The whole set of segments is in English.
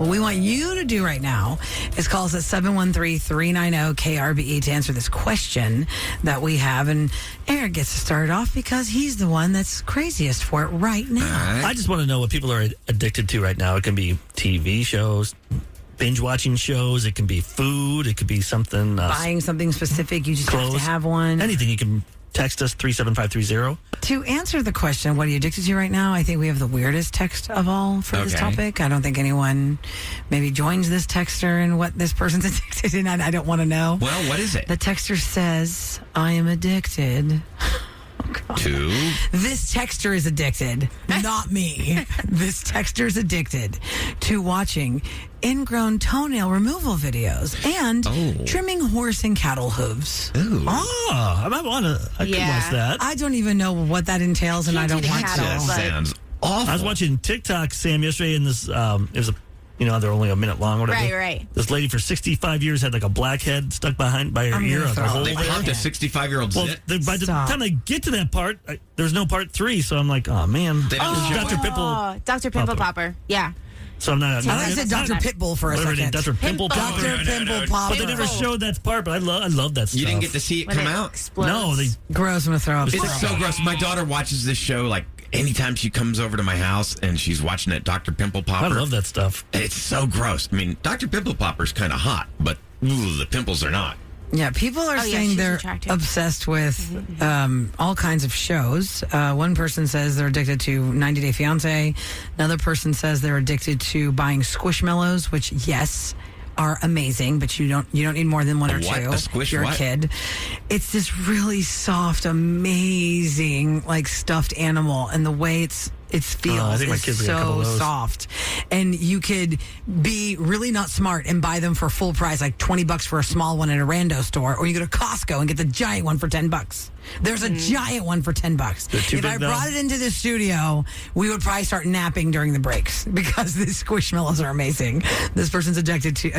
What we want you to do right now is call us at 713-390-KRBE to answer this question that we have. And Eric gets to start off because he's the one that's craziest for it right now. I just want to know what people are addicted to right now. It can be TV shows, binge watching shows. It can be food. It could be something. Buying something specific. You just clothes, have to have one. Anything. You can text us 37530. To answer the question, what are you addicted to right now? I think we have the weirdest text of all for this topic. I don't think anyone maybe joins this texter and what this person's addicted to. I don't want to know. Well, what is it? The texter says, I am addicted. To? This texter is addicted, not me. This texter is addicted to watching ingrown toenail removal videos and trimming horse and cattle hooves. Ooh. Oh, I might want to. I could watch that. I don't even know what that entails, and I don't want to. That sounds awful. I was watching TikTok, Sam, yesterday, and this, it was they're only a minute long or whatever. Right. This lady for 65 years had like a blackhead stuck by her ear. They popped a 65-year-old zit? By the time they get to that part, there's no part 3, so I'm like, oh, man. They don't show Dr. it. Pimple. Dr. Pimple Popper. Yeah. So I'm not. I said Dr. Pitbull for a second. Dr. Pimple Popper. Dr. Pimple Popper. But they never showed that part, but I love that stuff. You didn't get to see it come out? Explodes. No, Gross, I'm going to throw up. It's so gross. My daughter watches this show like anytime she comes over to my house and she's watching it, Dr. Pimple Popper. I love that stuff. It's so gross. I mean, Dr. Pimple Popper's kind of hot, but the pimples are not. Yeah, people are saying they're attractive. obsessed with all kinds of shows. One person says they're addicted to 90 Day Fiancé. Another person says they're addicted to buying Squishmallows, which, yes, are amazing, but you don't need more than one or two. A squish if you're what? a kid. It's this really soft, amazing, like stuffed animal, and the way it feels I think my is kids will get a couple so of those. soft. And you could be really not smart and buy them for full price, like $20 for a small one at a rando store, or you go to Costco and get the giant one for $10. There's a giant one for $10. If I brought it into the studio, we would probably start napping during the breaks because these Squishmallows are amazing. This person's addicted to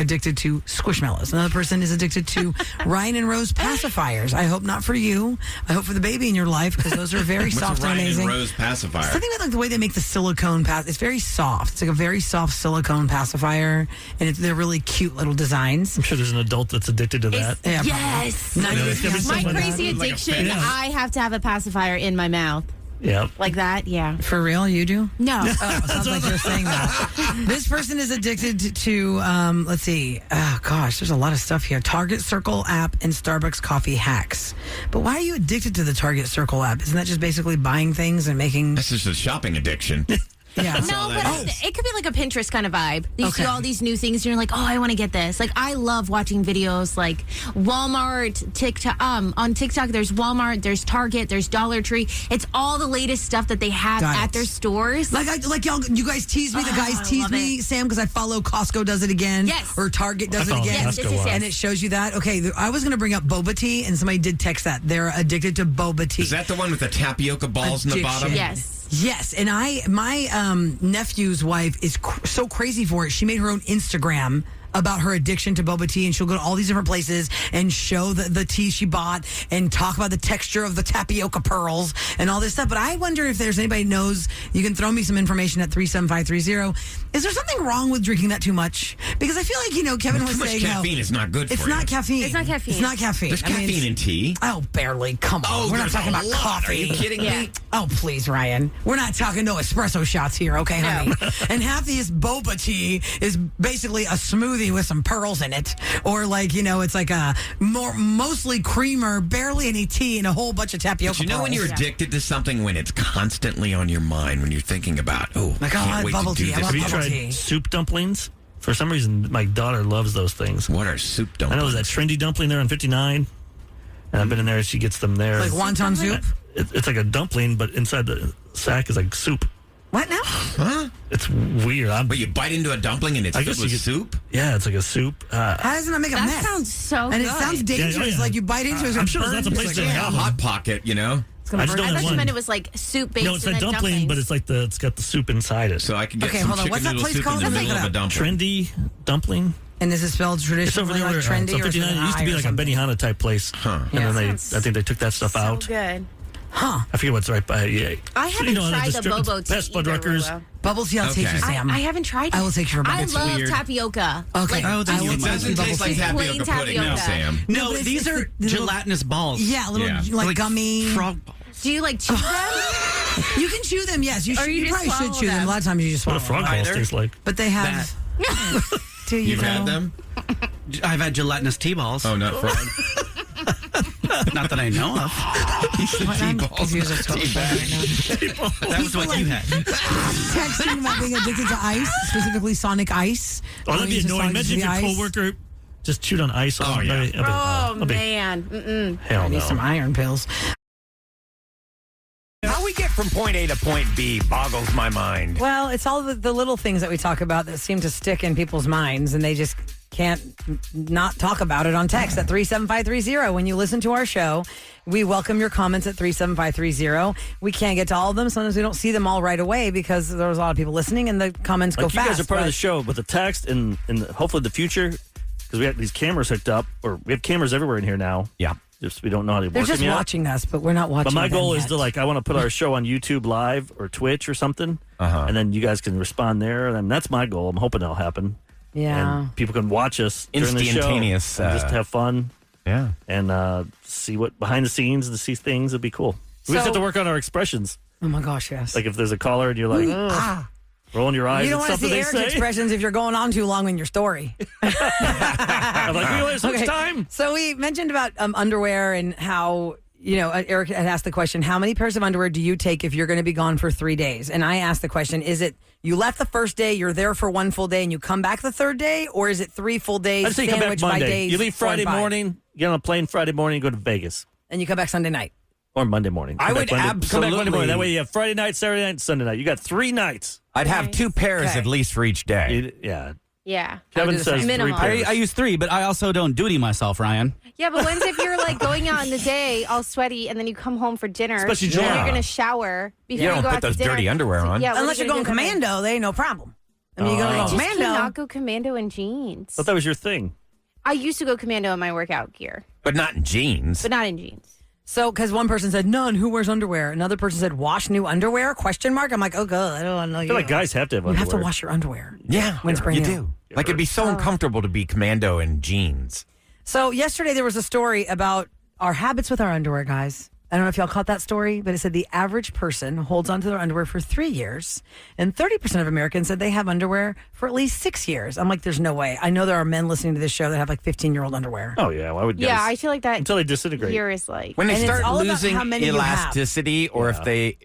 Squishmallows. Another person is addicted to Ryan and Rose pacifiers. I hope not for you. I hope for the baby in your life because those are very soft and amazing. Ryan and Rose pacifier? Something about like the way they make the silicone it's very soft. It's like a very soft silicone pacifier, and they're really cute little designs. I'm sure there's an adult that's addicted to that. Yeah, yes. My My crazy addiction, I have to have a pacifier in my mouth. Yeah. Like that, yeah. For real, you do? No. Oh, sounds like you're saying that. This person is addicted to, let's see. Oh, gosh, there's a lot of stuff here. Target Circle app and Starbucks coffee hacks. But why are you addicted to the Target Circle app? Isn't that just basically buying things and making... That's just a shopping addiction. Yeah. No, but it could be like a Pinterest kind of vibe. You see all these new things, and you're like, oh, I want to get this. Like, I love watching videos like Walmart, TikTok. On TikTok, there's Walmart, there's Target, there's Dollar Tree. It's all the latest stuff that they have at their stores. Like y'all, you guys tease me. The guys tease me, Sam, because I follow Costco does it again. Yes. Or Target does it again. Yes. And it shows you that. Okay, I was going to bring up boba tea, and somebody did text that. They're addicted to boba tea. Is that the one with the tapioca balls in the bottom? Yes. Yes, and my nephew's wife is so crazy for it. She made her own Instagram about her addiction to boba tea, and she'll go to all these different places and show the tea she bought and talk about the texture of the tapioca pearls and all this stuff. But I wonder if there's anybody who knows. You can throw me some information at 37530. Is there something wrong with drinking that too much? Because I feel like, Kevin was saying... Too much caffeine is not good for you. It's not caffeine. It's not caffeine. It's not caffeine. There's caffeine in tea. Oh, barely. Come on. We're not talking about coffee. Are you kidding me? Oh, please, Ryan. We're not talking no espresso shots here, okay, honey? And half this boba tea is basically a smoothie with some pearls in it. Or it's like a mostly creamer, barely any tea, and a whole bunch of tapioca But you know pearls. when you're addicted to something when it's constantly on your mind, when you're thinking about, Like, can't wait bubble to do tea. I this. love Have you bubble tried tea. soup dumplings? For some reason, my daughter loves those things. What are soup I dumplings? know there's that trendy dumpling there on 59, and I've been in there. She gets them there. Like wonton soup? It's like a dumpling, but inside the sack is like soup. What now? Huh? It's weird. But you bite into a dumpling and it's I filled guess with you get- soup? Yeah, it's like a soup. How doesn't that make a That mess? sounds so And good. it sounds dangerous. yeah. Like you bite into it. I'm sure that's a place to Like a have Hot Pocket, It's gonna I just burn. don't I thought one. you meant it was like soup based No, it's in a the dumpling, dumplings. but it's got the soup inside it. So I could get Okay, some hold on. chicken What's that noodle place soup called? in the Let's middle look of it a up. dumpling. Trendy dumpling. And this is spelled It's traditionally over there. like trendy on or is it 59. an It used to I be or like a something? Benihana type place. Huh. And then Yeah. I think they took that stuff so out. good. Huh. I forget what's right by. Yeah. I haven't tried the bobo tea Pest Blood either, Rutgers. Rula. Bubble tea, I'll take you, Sam. I haven't tried it. I will take you for I bubble tea. love weird. tapioca. Okay. Oh, then I you will It might take doesn't you taste like bubble tea. Plain tapioca pudding, tapioca. Sam. No, No, but these it's are the little- gelatinous balls. Yeah, little Yeah. like gummy. frog balls. Do you like chew them? You can chew them, yes. You, Or should, you you just probably should swallow chew them. them. A lot of times you just What swallow a frog them. balls Either. taste like. But they have. Do you You've had them? I've had gelatinous T-balls. Oh, not frog. Not that I know of. I'm confused as to what's going on right now. That was what you had. Texting about being addicted to ice, specifically Sonic Ice. Oh, that'd be Going to annoying. Sonic Imagine if your ice. coworker just chewed on ice. Oh, yeah. Oh, man. Mm-mm. Hell I need no. some iron pills. How we get from point A to point B boggles my mind. Well, it's all the little things that we talk about that seem to stick in people's minds, and they just can't not talk about it on text at 37530. When you listen to our show, we welcome your comments at 37530. We can't get to all of them. Sometimes we don't see them all right away because there's a lot of people listening, and the comments go Like you fast. guys are part of but- the show, but the text and hopefully the future, because we have these cameras hooked up, or we have cameras everywhere in here now. Yeah. Just we don't know how to They're work just them yet. watching us, but we're not watching But my them goal is yet. to I want to put our show on YouTube Live or Twitch or something, and then you guys can respond there. And that's my goal. I'm hoping that'll happen. Yeah. And people can watch us during the show Instantaneous, and just have fun Yeah. and see what behind the scenes and see things. It'd be cool. We just So- have to work on our expressions. Oh my gosh, yes. Like if there's a caller and you're like rolling your eyes You don't at want to something see they Eric's say. expressions if you're going on too long in your story. I'm like, we only have so much Okay. time. So we mentioned about underwear and how, Eric had asked the question, how many pairs of underwear do you take if you're going to be gone for 3 days? And I asked the question, is it you left the first day, you're there for one full day, and you come back the third day? Or is it 3 full days, I'd say you come back sandwiched by Monday. days? You leave 4 and Friday 5, morning, get on a plane Friday morning, and go to Vegas. and you come back Sunday night? Or Monday morning. I Come would back Come back Monday absolutely- morning. That way you have Friday night, Saturday night, and Sunday night. You got 3 nights. I'd have 2 pairs Okay. at least for each day. Yeah. Yeah. Kevin do the says same. 3 Minimum. pairs. I use 3, but I also don't duty myself, Ryan. Yeah, but when's if you're like going out in the day all sweaty and then you come home for dinner Especially and July. you're going to shower before You you, don't go put out to those dinner. dirty underwear on. Yeah, what Unless are you're you going gonna do that commando, they ain't no problem. I mean, you go night? I to just commando. cannot go commando in jeans. I thought that was your thing. I used to go commando in my workout gear, But not in jeans. but not in jeans. So, because one person said, none, who wears underwear? Another person said, wash new underwear? Question mark. I'm like, oh, God, I don't want to know I you. feel like guys have to have You underwear. have to wash your underwear. Yeah, When it's brand you new. do. Like it'd be so uncomfortable to be commando in jeans. So yesterday there was a story about our habits with our underwear, guys. I don't know if y'all caught that story, but it said the average person holds onto their underwear for 3 years, and 30% of Americans said they have underwear for at least 6 years. I'm like, there's no way. I know there are men listening to this show that have like 15-year-old underwear. Oh, yeah. Why would guys? Yeah, I feel like that Until they disintegrate. gear is like. When they And it's start all about losing how many you have. elasticity, or if they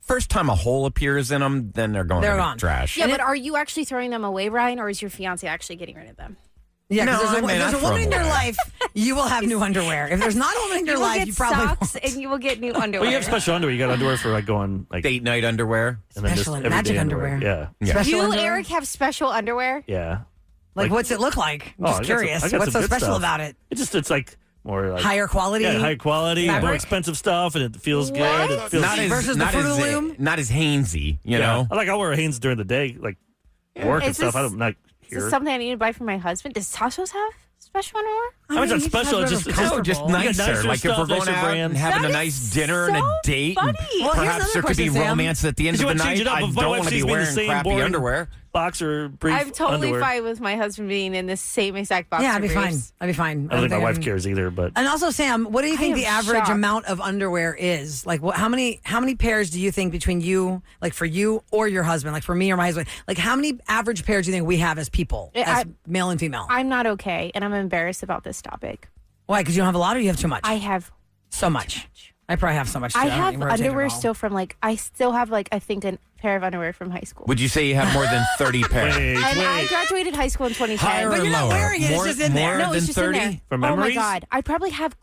first time a hole appears in them, then they're going They're in the gone. trash. Yeah, but are you actually throwing them away, Ryan, or is your fiance actually getting rid of them? Yeah, because No, I mean, if I there's a throw woman in them your away. life, you will have new underwear. If there's not a woman in your You will life, get you probably socks won't. and you will get new underwear. Well, you have special underwear. You got underwear for like going like Date night underwear. and then just Special everyday magic underwear. Yeah. Yeah. Special You, underwear? Eric, have special underwear? Yeah. Like, what's it look like? I'm Oh, I just got curious. some- I got What's some so good special stuff. about it? It's like more like Higher quality? Yeah, high quality, more fabric? expensive stuff, and it feels good. It feels Not as Versus the not Fruit as Loom? not as Hainesy, you yeah. know. I'll wear Hanes during the day, like work and Is stuff. this- I'm not Is here. this something I need to buy for my husband? Does Tassos have special underwear? I mean, it's not you special. have It's just whatever's No, just comfortable. nicer. nicer Like if stuff, we're going nicer out brands. and having That a is nice dinner and a so date, funny. and Well, here's perhaps another there could be question, Sam. romance at the end You of the want to change night. it up. I If my don't wife want to sees be me in the wearing same crappy boring underwear. boxer brief I'm totally underwear. fine with my husband being in the same exact boxer Yeah, I'd be fine. briefs. I'd be fine. I don't think my wife I'm- cares either, but And also, Sam, what do you think am the average shocked. amount of underwear is? Like, how many pairs do you think between you, like for you or your husband, like for me or my husband, like how many average pairs do you think we have as people, as male and female? I'm not okay, and I'm embarrassed about this topic. Why? Because you don't have a lot, or you have too much? I have so much. I probably have so much. Too. I don't have even rotate it underwear all. still from I still have I think a pair of underwear from high school. Would you say you have more than 30 pairs? wait, And I wait. graduated high school in 2010. Higher But or you're not lower? wearing it, it's More, just in there. more No, than it's just 30? in there. For Oh my memories? god, I probably have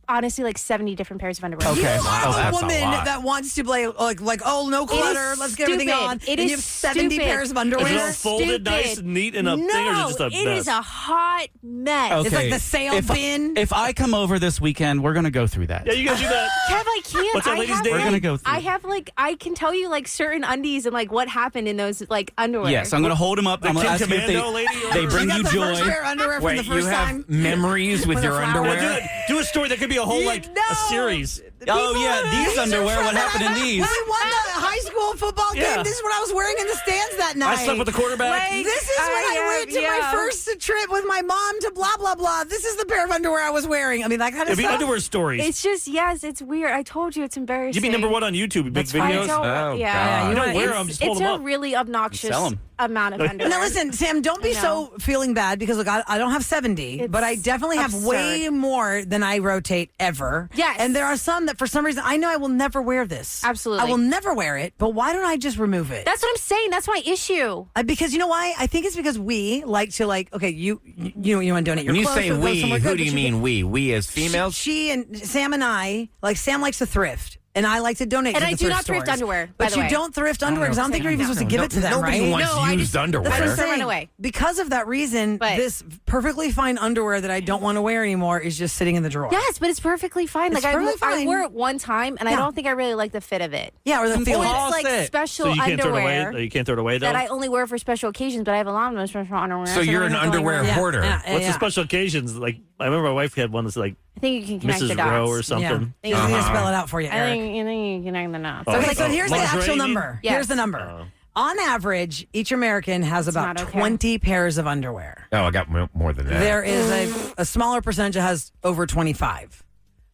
honestly 70 different pairs of underwear. Okay. You Wow, are a that's a woman lot. that wants to play like oh no clutter, is let's get everything stupid. on. It and is you have 70 stupid. pairs of Is underwear. it all folded Stupid. nice and neat in a no, thing, or is it just a it mess? is a hot mess. Okay. It's like the sale bin. If I come over this weekend, we're going to go through that. Yeah, you gotta do that. Kev, I can't. What's that I lady's have, name? We're gonna go through I it. have I can tell you certain undies and what happened in those underwear. Yes, I'm going to hold them up. The I'm going to Kim ask you if Commando lady or- they You bring got you the first joy. pair of underwear from Wait, the you first have time. memories with With your a flower. underwear? Do a story that could be a whole a No. series. Oh, yeah, these underwear. What happened in these? When we won the high school football game, Yeah. this is what I was wearing in the stands that night. I slept with the quarterback. This is when I went to my first trip with my mom to blah, blah, blah. This is the pair of underwear I was wearing. I mean, that kind of It'd be stuff. underwear stories. It's just, yes, it's weird. I told you it's embarrassing. You'd be number one on YouTube. Big I videos. don't, Oh, yeah. God. You don't wear It's- them. Just hold It's them a up. really obnoxious Sell 'em. amount of underwear. Now, listen, Sam, don't be I so feeling bad because, look, I don't have 70, but I definitely have absurd. way more than I rotate ever. Yes. And there are some that, for some reason, I know I will never wear this. Absolutely. I will never wear it, but why don't I just remove it? That's what I'm saying. That's my issue. Because you know why? I think it's because we like to okay, you want to donate your When you clothes say or go we, somewhere who good, do you but mean we? We as females? She and Sam and I, Sam likes to thrift. And I like to donate And to I the do thrift not thrift stores. underwear, by But the you way. don't thrift underwear because I don't think you're even supposed to give it to them, Nobody right? wants No, I used just- underwear. That's what I'm Throw it saying. away. Because of that reason, But- this perfectly fine underwear that I don't want to wear anymore is just sitting in the drawer. Yes, but it's perfectly fine. It's Like perfectly I fine. wore it one time, and I Yeah. don't think I really like the fit of it. Yeah, or the Some feeling. Or Toss it's like it. special So you can't throw it underwear away. You can't throw it away though. that I only wear for special occasions. But I have a lot of those special underwear. So you're I an don't have to underwear wear it. hoarder. What's the special occasions? Like I remember my wife had one that's like I think you can connect the Mrs. dots. Rowe or something. Yeah. I'm going to spell it out for you, I Eric. think you can connect the dots. Oh. Okay, so here's the Lingerie, actual you mean? number. Yes. Here's the number. On average, each American has about not okay. 20 pairs of underwear. Oh, I got more than that. There is a smaller percentage that has over 25.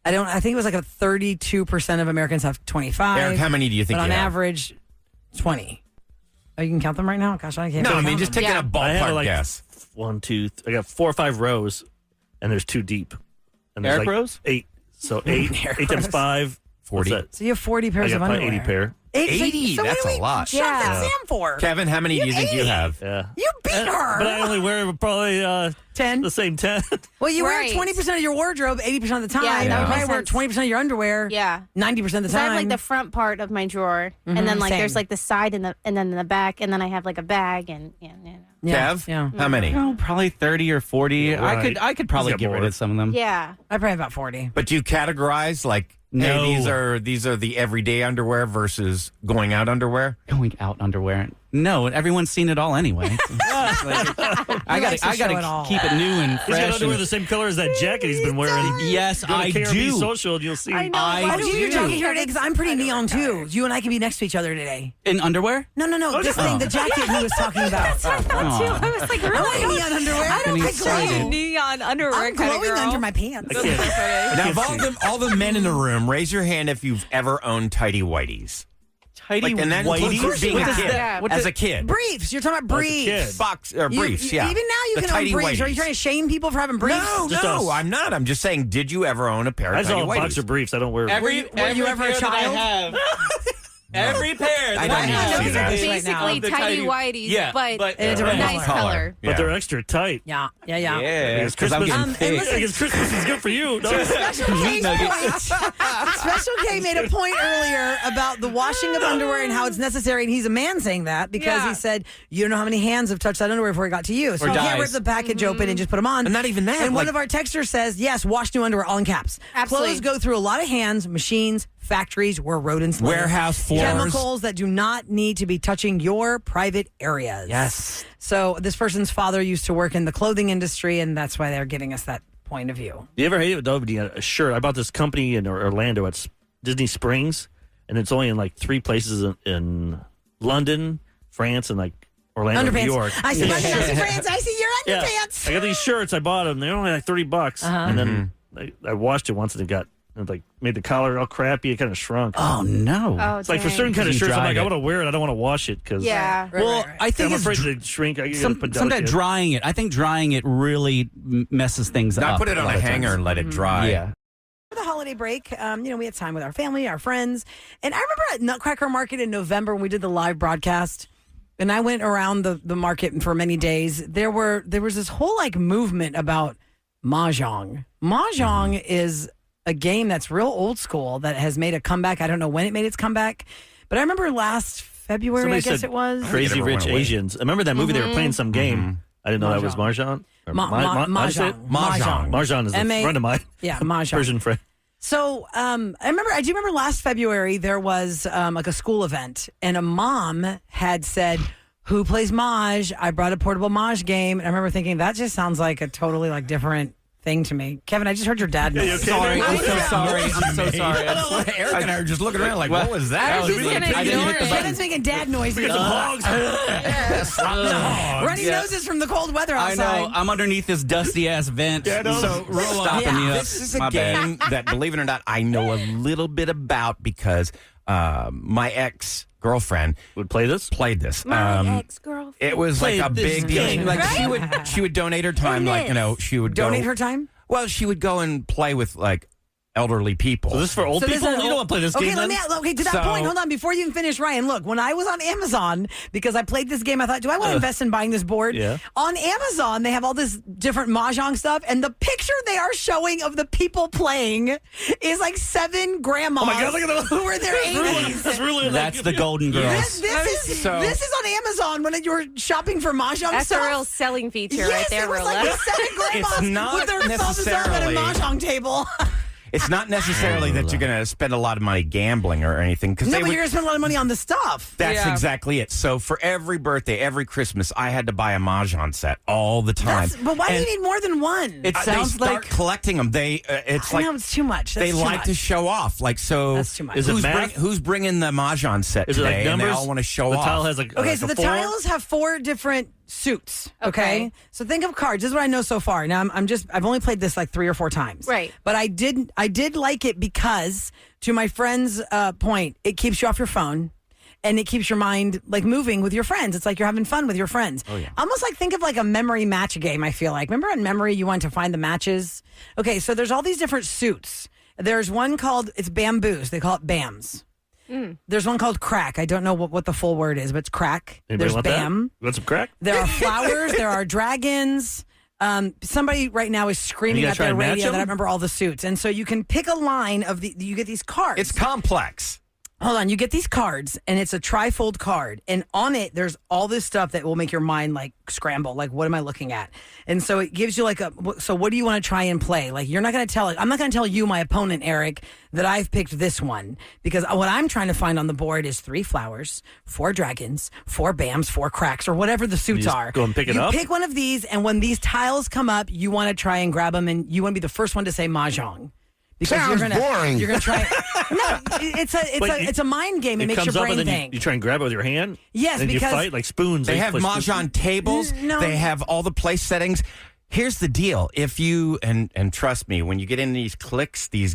I think it was like a 32% of Americans have 25. Eric, how many do you think But you on have? average, 20. Oh, you can count them right now? Gosh, I can't. No, I count mean, them. just taking Yeah. a I have ballpark like guess. 1, 2, I got 4 or 5 rows, and there's 2 deep. And there's Eric like rows? 8. So 8. Eric 8 times rows. 5. 40. What's that? So you have 40 I pairs got of probably underwear. 80 pair. 80? So what That's do a we lot. shove that Yeah. Sam for? Kevin, how many do you think you 80. have? Yeah. You beat her. But I only wear probably 10. the same 10. Well, you Right. wear 20% of your wardrobe 80% of the time. Yeah, You that would probably make wear sense. 20% of your underwear Yeah. 90% of the So I time. have like the front part of my drawer, and then like same. there's like the side and then the back, and then I have like a bag, and yeah. yeah, Kev? yeah. How many? Oh, probably 30 or 40. Right. I could probably He's got get rid more. of some of them. Yeah. I probably have about 40. But do you categorize like, No. hey, these are the everyday underwear versus going out underwear? Going out underwear. No, everyone's seen it all anyway. I likes to got show it all. to keep it new and He's got fresh. underwear and- the same color as that jacket he's been wearing. Yes, Go to I KRB do. Social, and you'll see. I know. I Why Oh, do you're do. jacket here today because I'm pretty neon too. You and I can be next to each other today. In underwear? No, this thing, the jacket he was talking about. I thought too. I was like, I really? want neon underwear. I Getting glow. excited. Neon underwear I'm glowing under my pants. I can't. Now, of all the men in the room, raise your hand if you've ever owned tighty whities. Tidy And that whities? includes being What a does kid. that- what As does- a kid. Briefs. You're talking about As a kid. briefs. Box or briefs, yeah. Even now you The can own tighty briefs. Are you whities. trying to shame people for having briefs? No, Just us. I'm not. I'm just saying, did you ever own a pair I of just tighty all boxer whities? briefs. I don't wear. Were you ever a child? Every pair I that don't I need to have. see that. Basically The tidy tidy- whities, Yeah, but, but- In a different nice color. color. But they're extra tight. Yeah. Yeah, because I'm Christmas- getting and thick. listen- I guess Christmas is good for you. No. Special Meat K's nugget. point. Special K made a point earlier about the washing of underwear and how it's necessary, and he's a man saying that because he said you don't know how many hands have touched that underwear before it got to you, so Or you can't dies. rip the package open and just put them on. And not even that, And one like- of our texters says, "Yes, wash new underwear, all in caps. Absolutely. Clothes go through a lot of hands, machines, factories where rodents live, Warehouse floors. chemicals that do not need to be touching your private areas." Yes. So this person's father used to work in the clothing industry, and that's why they're giving us that point of view. You ever hate a shirt? I bought this company in Orlando at Disney Springs, and it's only in like 3 places in London, France, and like Orlando, Underpants. New York. I see my friends. I see your underpants. I got these shirts. I bought them. They're only like $30, and then I washed it once, and it like made the collar all crappy. It kind of shrunk. Oh, no. Oh, It's like for dang. certain kind of You shirts, I'm dried like, I it. want to wear it. I don't want to wash it because Yeah. Well, I think I'm it's afraid to shrink. I sometimes delicate. drying it. I think drying it really messes things Now up. put it on lot a of hanger times. and let it dry. Yeah. For the holiday break, we had time with our family, our friends. And I remember at Nutcracker Market in November when we did the live broadcast, and I went around the market for many days. There was this whole like movement about Mahjong. Mahjong is a game that's real old school that has made a comeback. I don't know when it made its comeback, but I remember last February, Somebody I guess said it was. Crazy never Rich went away. Asians. I remember that movie. They were playing some game. I didn't know that was Mahjong. Or Mahjong. Mahjong is a M-A- friend of mine. Yeah, Mahjong. Persian friend. So I do remember last February there was like a school event, and a mom had said, "Who plays Maj?" I brought a portable Maj game, and I remember thinking that just sounds like a totally like different thing to me. Kevin, I just heard your dad. Sorry, I'm so sorry. I'm so sorry. Eric and I are just looking around like, what was that? I was just gonna ignore it. Kevin's making dad noises. Runny noses from the cold weather I outside. know. I'm underneath this dusty ass vent. So, Roula, stopping you. this is a My bad. game that, believe it or not, I know a little bit about because my ex-girlfriend Would play this? played this. My ex-girlfriend. It was like a Played this big deal. game. Like she would donate her time. Like she would Donate go, her time? Well, she would go and play with like elderly people. So this is for old So this people? is You don't want to play this game let me. then? Okay, to that So- point, hold on. Before you can finish, Ryan, look, when I was on Amazon, because I played this game, I thought, do I want to invest in buying this board? Yeah. On Amazon, they have all this different mahjong stuff, and the picture they are showing of the people playing is like 7 grandmas Oh my God, look at those. who were in their 80s. That's really That's the Golden Girls. This is So- this is on Amazon when you're shopping for mahjong That's stuff. a real selling feature Yes, right there, it was Roula. like the 7 grandmas It's not with their thumbs up at a necessarily- mahjong table. It's not necessarily that you're going to spend a lot of money gambling or anything. Because No, but you're going to spend a lot of money on the stuff. That's exactly it. So for every birthday, every Christmas, I had to buy a mahjong set all the time. But why do And you need more than one? It they sounds start like collecting them. It's like no, it's too much. That's they too like much. to show off. Like so, That's too much. Is it who's, math? who's bringing the mahjong set Is it today? like And numbers? they all want to show the off. tile has like Okay, like so a the 4? tiles have 4 different suits. Okay? Okay. So think of cards. This is what I know so far. Now I've only played this like 3 or 4 times. Right. But I did like it because, to my friend's point, it keeps you off your phone. And it keeps your mind like moving with your friends. It's like you're having fun with your friends. Oh, yeah. Almost like think of like a memory match game, I feel like. Remember on Memory you wanted to find the matches? Okay, so there's all these different suits. There's one called, it's bamboos. They call it BAMs. There's one called crack. I don't know what the full word is, but it's crack. Anybody There's want BAM. that? You want some crack? There are flowers. There are dragons. Somebody right now is screaming You at gonna try their and match radio that I them? remember all the suits. And so you can pick a line of you get these cards. It's complex. Hold on, you get these cards, and it's a trifold card, and on it there's all this stuff that will make your mind like scramble. Like, what am I looking at? And so it gives you like so what do you want to try and play? Like, you're not going to tell it. I'm not going to tell you, my opponent, Eric, that I've picked this one, because what I'm trying to find on the board is 3 flowers, 4 dragons, 4 BAMs, 4 cracks, or whatever the suits just are. go and pick it you up? pick one of these, and when these tiles come up, you want to try and grab them, and you want to be the first one to say mahjong. Because Sounds boring. You're gonna try. No, it's a mind game. It makes comes your up brain and then think. you try and grab it with your hand? Yes, and because- you fight like spoons. They like, have play mahjong tables. No. They have all the place settings. Here's the deal: if you and trust me, when you get in these cliques, these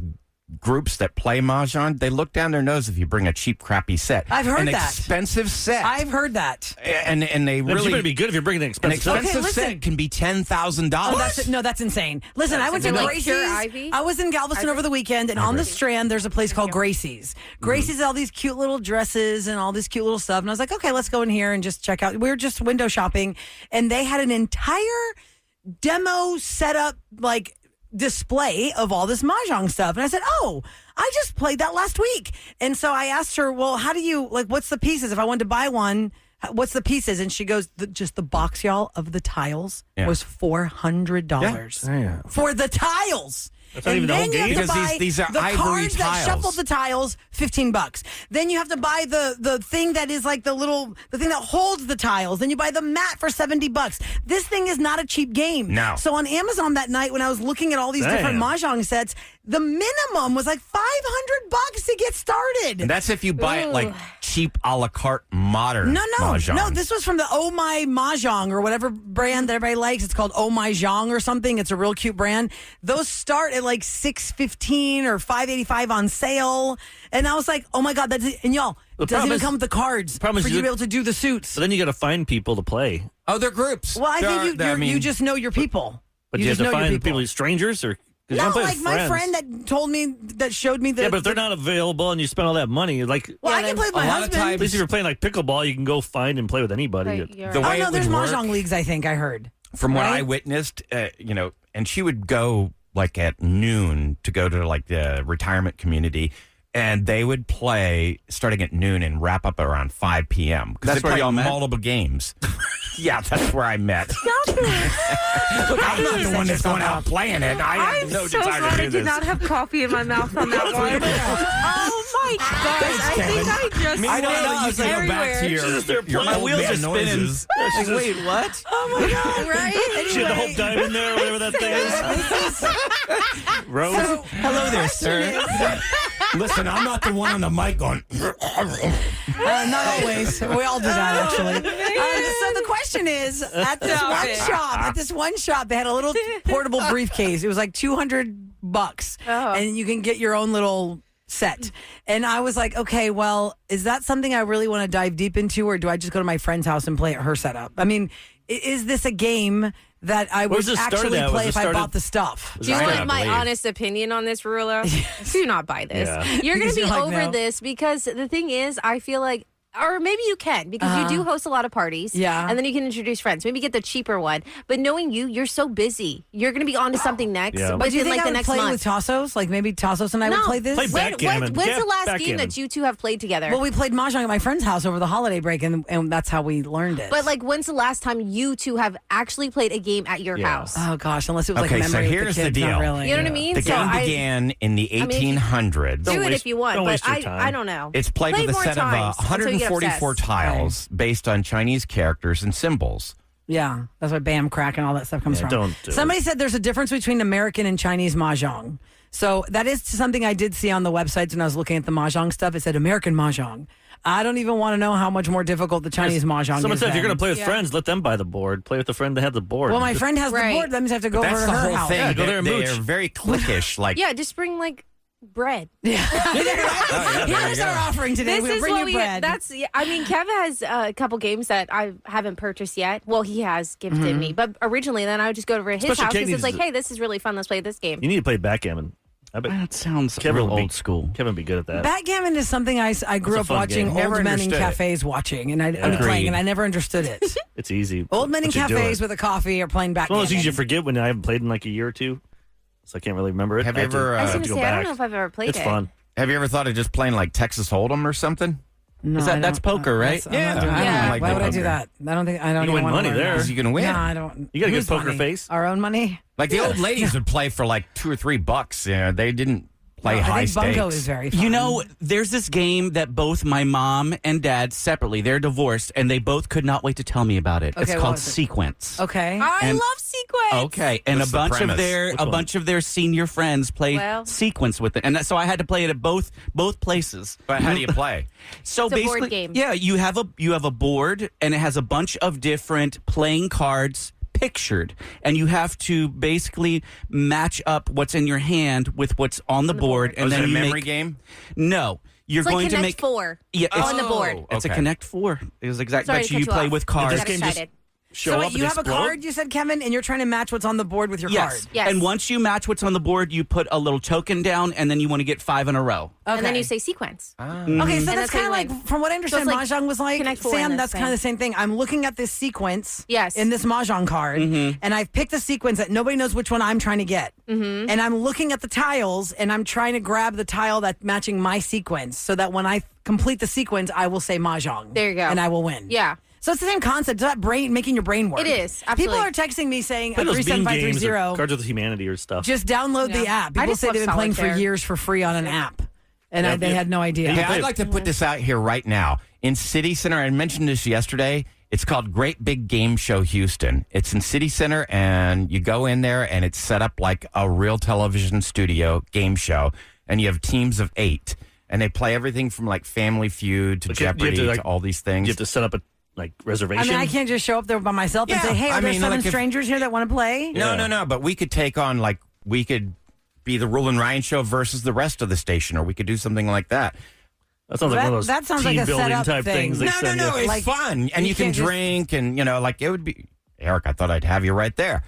groups that play mahjong, they look down their nose if you bring a cheap, crappy set. I've heard an that. expensive set. I've heard that. and they But you really better be good if you're bringing an an expensive stuff. expensive listen. set can be $10,000. No, that's insane. Listen, I went to Is it like Gracie's. pure Ivy? I was in Galveston over the weekend, and on the Strand, there's a place called Gracie's. Gracie's has all these cute little dresses and all this cute little stuff. And I was like, okay, let's go in here and just check out. We were just window shopping, and they had an entire demo setup, like display of all this mahjong stuff. And I said, oh, I just played that last week. And so I asked her, well, how do you, like, what's the pieces? If I wanted to buy one, what's the pieces? And she goes, just the box, y'all, of the tiles was $400 Yeah. for the tiles. That's not And even the then whole you have game? to Because buy these are the ivory cards that tiles. shuffle the tiles, $15. Then you have to buy the thing that is like the thing that holds the tiles. Then you buy the mat for $70. This thing is not a cheap game. No. So on Amazon that night when I was looking at all these different Damn. mahjong sets, the minimum was like $500 to get started. And that's if you buy it like cheap a la carte modern mahjong. No, this was from the Oh My Mahjong or whatever brand that everybody likes. It's called Oh My Zhong or something. It's a real cute brand. Those start at like $6.15 or $5.85 on sale. And I was like, oh my God, that's it. And y'all, The it doesn't problem even is- come with the cards problem is for you you- to be able to do the suits. So then you got to find people to play. Oh, they're groups. Well, I think They're- you just know your people. But you have just to know find your people, strangers, or 'cause you No, don't play like with my friends. friend that showed me that. Yeah, but if they're not available and you spend all that money, like Well, I can play with my a lot of husband. at least if you're playing like pickleball, you can go find and play with anybody. Right, you're The right. way Oh no, it there's would work- mahjong leagues. I think I heard. From what Right? I witnessed, and she would go like at noon to go to like the retirement community, and they would play starting at noon and wrap up around 5 p.m. 'cause That's they where play y'all met? multiple games. Yeah, that's where I met. Look, I'm not the one that's going out playing it. I have no so desire glad to I do did this. not have coffee in my mouth on that one. Oh my gosh! I think I just Meanwhile, you can go back to your My old wheels man are spinning. noises. Like, wait, what? Oh my God. right. She had the whole diamond there, whatever that thing is. Rose. So, Hello there, sir. Listen, I'm not the one on the mic going. not always. We all do that, actually. So the question is, at this one shop, they had a little portable briefcase. It was like $200, and you can get your own little set. And I was like, okay, well, is that something I really want to dive deep into, or do I just go to my friend's house and play at her setup? I mean, is this a game that I would actually play if I bought the stuff? Do you want my honest opinion on this, Rula? Do not buy this. Yeah. You're going to be over this because the thing is, I feel like, or maybe you can because you do host a lot of parties. Yeah. And then you can introduce friends. Maybe get the cheaper one. But knowing you're so busy. You're going to be on to something next. Yeah. But do you think like I the would next play month. with Tassos? Like maybe Tassos and I would play this? Play backgammon. When's the last Backgammon. game that you two have played together? Well, we played Mahjong at my friend's house over the holiday break, and that's how we learned it. But like, when's the last time you two have actually played a game at your house? Oh gosh, unless it was Okay, like so memory here's with the the kids, not deal. really. You know what I mean? The game began in the 1800s. Do it if you want, don't but waste your time. I don't know. It's played with a more set of times until you get 144 obsessed. tiles based on Chinese characters and symbols. Yeah, that's why Bam Crack and all that stuff comes from. don't do Somebody said there's a difference between American and Chinese Mahjong. So that is something I did see on the websites when I was looking at the Mahjong stuff. It said American Mahjong. I don't even want to know how much more difficult the Chinese Mahjong Someone is. said if you're going to play with Yeah. friends, let them buy the board. Play with the friend that had the board. Well, my Just- friend has the Right. board. That means I have to go over That's to the her whole house. thing. Yeah, go there and They're mooch. very cliquish. Like, Yeah, just bring like bread. Here's our offering today. This We'll is bring what you we. bread. That's. I mean, Kev has a couple games that I haven't purchased yet. Well, he has gifted me, but originally, then I would just go over to his Especially house Kate because it's needs like, hey, this is really fun. Let's play this game. You need to play backgammon. I bet That sounds Kevin real would be- old school. Kevin would be good at that. Backgammon is something I grew a up fun watching game. old Never men in understood it. cafes watching, and I Agreed. playing, and I never understood it. It's easy. Old men in Once you do cafes it. with a coffee are playing It's one backgammon. of those things you forget when I haven't played in like a year or two, so I can't really remember it. Have you I have to- ever, I was have going to to go say, I don't back. know if I've ever played It's it. fun. have you ever thought of just playing like Texas Hold'em or something? No, That's poker, right? I'm not doing I that. don't like Why would I do poker. that? I don't think I don't You even win want money to learn there. that. Because you can win. No, I don't. You got a good Whose poker money? face. Our own money. Like the old ladies would play for like $2 or $3. You know, they didn't play high I think stakes. Bunko is very fun. You know, there's this game that both my mom and dad separately, they're divorced, and they both could not wait to tell me about it. Okay, It's what called was it? Sequence. Okay. I And- love Sequence. Okay, and What's a the bunch of premise? their Which one? bunch of their senior friends play Well- Sequence with it, and so I had to play it at both places. But how do you play? So It's a board basically, game. yeah, you have a board, and it has a bunch of different playing cards pictured, and you have to basically match up what's in your hand with what's on the board, and Was then it a you memory make, game? No, you're It's like going to Connect make 4 Yeah, it's- on the board. It's a Okay. Connect 4. It was exactly, Sorry but to you cut you play off. with I cards. This got game just excited. Show So up wait, you and have a explode? card, you said, Kevin, and you're trying to match what's on the board with your Yes. card. Yes. And once you match what's on the board, you put a little token down, and then you want to get 5 in a row. And then Okay. you say Sequence. Okay, so And that's that's how kind of you like, win. from what I understand, So it's like Mahjong was like, Connect Four in Sam, this that's kind of thing. the same thing. I'm looking at this sequence Yes. in this Mahjong card, and I've picked a sequence that nobody knows which one I'm trying to get. Mm-hmm. And I'm looking at the tiles, and I'm trying to grab the tile that's matching my sequence so that when I complete the sequence, I will say Mahjong. There you go. And I will win. Yeah. So it's the same concept. It's that brain, making your brain work. It is, absolutely. People are texting me saying, Play those bean games or 37530. Cards with Humanity or stuff. Just download the Yeah. app. I People just say love they've been playing for solitaire. years for free on an app. And Yeah, they had no idea. Hey, I'd like to put this out here right now. In City Center, I mentioned this yesterday. It's called Great Big Game Show Houston. It's in City Center, and you go in there, and it's set up like a real television studio game show. And you have teams of 8. And they play everything from like Family Feud to But you have to, Jeopardy like, to all these things. You have to set up a reservation. I mean, I can't just show up there by myself and Yeah, say, hey, I are there mean, 7 like if- strangers here that want to play? No. But we could take on, like, we could be the Roula and Ryan Show versus the rest of the station, or we could do something like that. That sounds like one of those that sounds team like a building setup type thing. things. They No, send you. it's Like, fun. And you you can can't just- drink, and, you know, like, it would be... Eric, I thought I'd have you right there.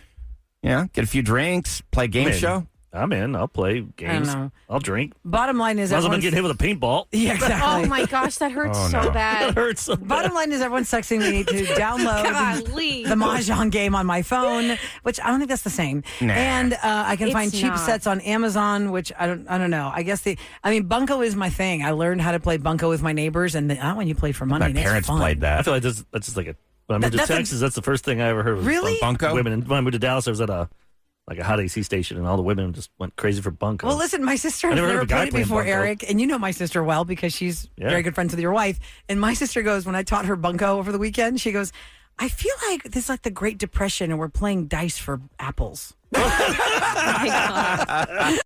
You know, get a few drinks, play game Man, show. I'm in. I'll play games. know. I'll drink. Bottom line is Might as well everyone's... get hit with a paintball. Yeah, exactly. Oh my gosh, that hurts Oh, so no. bad. That hurts so Bottom line is everyone's texting me to download Golly. the Mahjong game on my phone, which I don't think that's the same. Nah. And I can It's find cheap not. sets on Amazon, which I don't know. I guess Bunko is my thing. I learned how to play Bunko with my neighbors, and when you play for money, My it's parents fun. played I that. feel like that's just like a When I moved to Texas, that's the first thing I ever heard. Was Really? Bunko? Women. And when I moved to Dallas, I was at a hot AC station, and all the women just went crazy for bunko. Well, listen, my sister has never heard never of a guy played it playing before, bunko. Eric, and you know my sister well because she's Yeah. very good friends with your wife. And my sister goes, when I taught her bunko over the weekend, she goes, I feel like this is like the Great Depression and we're playing dice for apples. Oh my God.